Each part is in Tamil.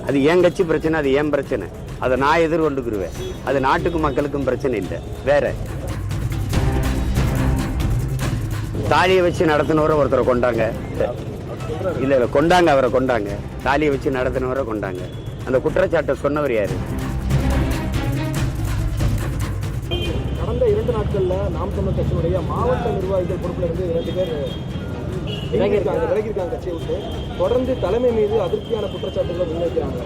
அது என் கட்சி பிரச்சனை, அது என் பிரச்சனை, அதை நான் எதிர்கொண்டுக்குருவேன். அது நாட்டுக்கும் மக்களுக்கும் பிரச்சனை இல்லை. வேற தாலியை வச்சு நடத்தினவரை ஒருத்தரை கொண்டாங்க, இல்ல இல்ல கொண்டாங்க, அவரை கொண்டாங்க. தாலியை வச்சு நடத்தினவரை கொண்டாங்க. அந்த குற்றச்சாட்டை சொன்னவர் யாரு? கடந்த 2 நாட்கள்ல நாம் தமிழர் கட்சியினுடைய மாவட்ட நிர்வாகிகள் பொறுப்புல இருந்து 2 பேர் விலகியிருக்காங்க கட்சியை விட்டு. தொடர்ந்து தலைமை மீது அதிருப்தியான குற்றச்சாட்டுகளை முன்வைக்கிறாங்க.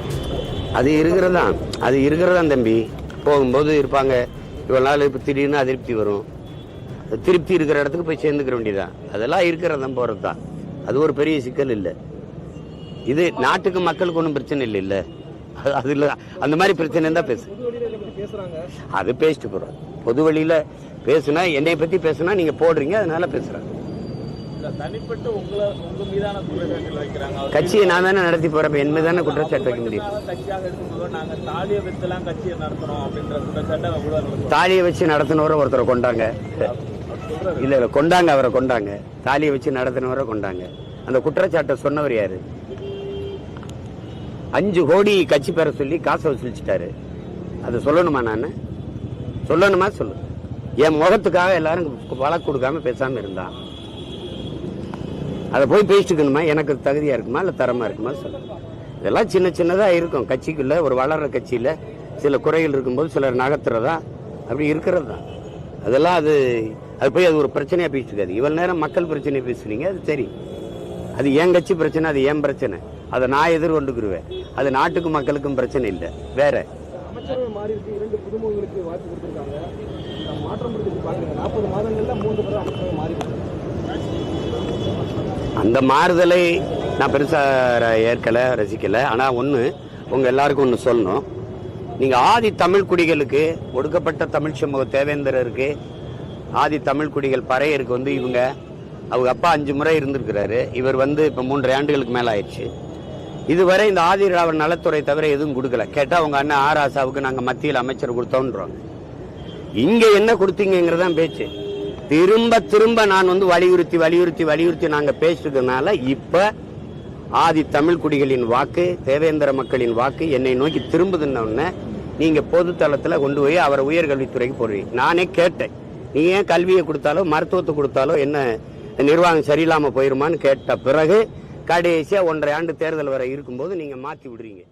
அது இருக்கிறதா தம்பி. போகும்போது இருப்பாங்க, இவ்வளவு நாள் இப்போ திடீர்னு அதிருப்தி வரும். திருப்தி இருக்கிற இடத்துக்கு போய் சேர்ந்துக்கிற வேண்டியதான். அதெல்லாம் இருக்கிறதான் போறது தான். அது ஒரு பெரிய சிக்கல் இல்லை. இது நாட்டுக்கு மக்களுக்கு ஒன்றும் பிரச்சனை இல்லை. இல்ல அது இல்லை. அந்த மாதிரி பிரச்சனை தான் பேசுறாங்க. அது பேசிட்டு போறோம். பொது வழியில பேசுனா, என்னை பத்தி பேசுனா நீங்க போடுறீங்க, அதனால பேசுறாங்க. தனிப்பட்ட உங்க மீதான குற்றச்சாட்டுகள் வைக்கிறாங்க. கட்சியை நான் தானே நடத்தி போறப்ப என் மீதான குற்றச்சாட்டு வைக்க முடியும். கட்சியாக இருக்கும்போது நாங்க தாலியை வச்சுலாம் கட்சியை நடத்துறோம் அப்படின்ற குற்றச்சாட்டை தாலியை வச்சு நடத்தினவரை ஒருத்தரை கொண்டாங்க, இல்ல இல்ல கொண்டாங்க, அவரை கொண்டாங்க. தாலியை வச்சு நடத்தினவரை கொண்டாங்க. அந்த குற்றச்சாட்டை சொன்னவர் யாரு? 5 கோடி கட்சி பெற சொல்லி காசை வசூலிச்சுட்டாரு. அதை சொல்லணுமா? நான் சொல்லணுமா? சொல்லு. என் முகத்துக்காக எல்லாரும் வழக்கு கொடுக்காம பேசாம இருந்தான். அதை போய் பேசிட்டுக்கணுமா? எனக்கு தகுதியா இருக்குமா இல்ல தரமா இருக்குமா? சொல்லு. இதெல்லாம் சின்ன சின்னதா இருக்கும். கட்சிக்குள்ள ஒரு வளர்ற கட்சியில சில குறைகள் இருக்கும்போது சிலர் நகர்த்துறதா அப்படி இருக்கிறது தான். அதெல்லாம் அது போய் அது ஒரு பிரச்சனையா பேசிட்டுக்காது. இவ்வளவு நேரம் மக்கள் பிரச்சனையை பேசுறீங்க, அது சரி. அது என் கட்சி பிரச்சனை, அது என் பிரச்சனை, அதை நான் எதிர்கொண்டுக்குருவேன். அது நாட்டுக்கும் மக்களுக்கும் பிரச்சனை இல்லை. வேற அமைச்சரவை மாறி இருக்கு. 2 புதுமுகங்களுக்கு வாய்ப்பு கொடுத்திருக்காங்க. மாற்றம் பாருங்க. 40 மாதங்கள்ல 3 முறை அமைச்சரவை மாறி. அந்த மாறுதலை நான் பெருசா ஏற்கல, ரசிக்கல. ஆனா ஒண்ணு உங்க எல்லாருக்கும் ஒண்ணு சொல்லணும். நீங்க ஆதி தமிழ் குடிகளுக்கு, ஒடுக்கப்பட்ட தமிழ் சமூக தேவேந்திரருக்கு, ஆதி தமிழ் குடிகள் பறையருக்கு இவங்க அவங்க அப்பா 5 முறை இருந்திருக்கிறாரு. இவர் இப்ப 3 ஆண்டுகளுக்கு மேல ஆயிடுச்சு. இதுவரை இந்த ஆதி திராவிட நலத்துறை தவிர எதுவும் கொடுக்கல. கேட்டா உங்க அண்ணன் ஆராசாவுக்கு நாங்க மத்தியில் அமைச்சர் கொடுத்தோன்றோம். இங்க என்ன கொடுத்தீங்கிறதான் பேச்சு. திரும்ப திரும்ப நான் வலியுறுத்தி நாங்க பேசிட்டதுனால இப்ப ஆதி தமிழ் குடிகளின் வாக்கு, தேவேந்திர மக்களின் வாக்கு என்னை நோக்கி திரும்புதுன்னு நீங்க பொது தளத்துல கொண்டு போய் அவரை உயர்கல்வித்துறைக்கு போடுறீங்க. நானே கேட்டேன், நீ ஏன் கல்வியை கொடுத்தாலோ மருத்துவத்தை கொடுத்தாலோ என்ன நிர்வாகம் சரியில்லாம போயிருமான்னு கேட்ட பிறகு கடைசியா 1.5 ஆண்டு தேர்தல் வரை இருக்கும்போது நீங்க மாத்தி விடுறீங்க.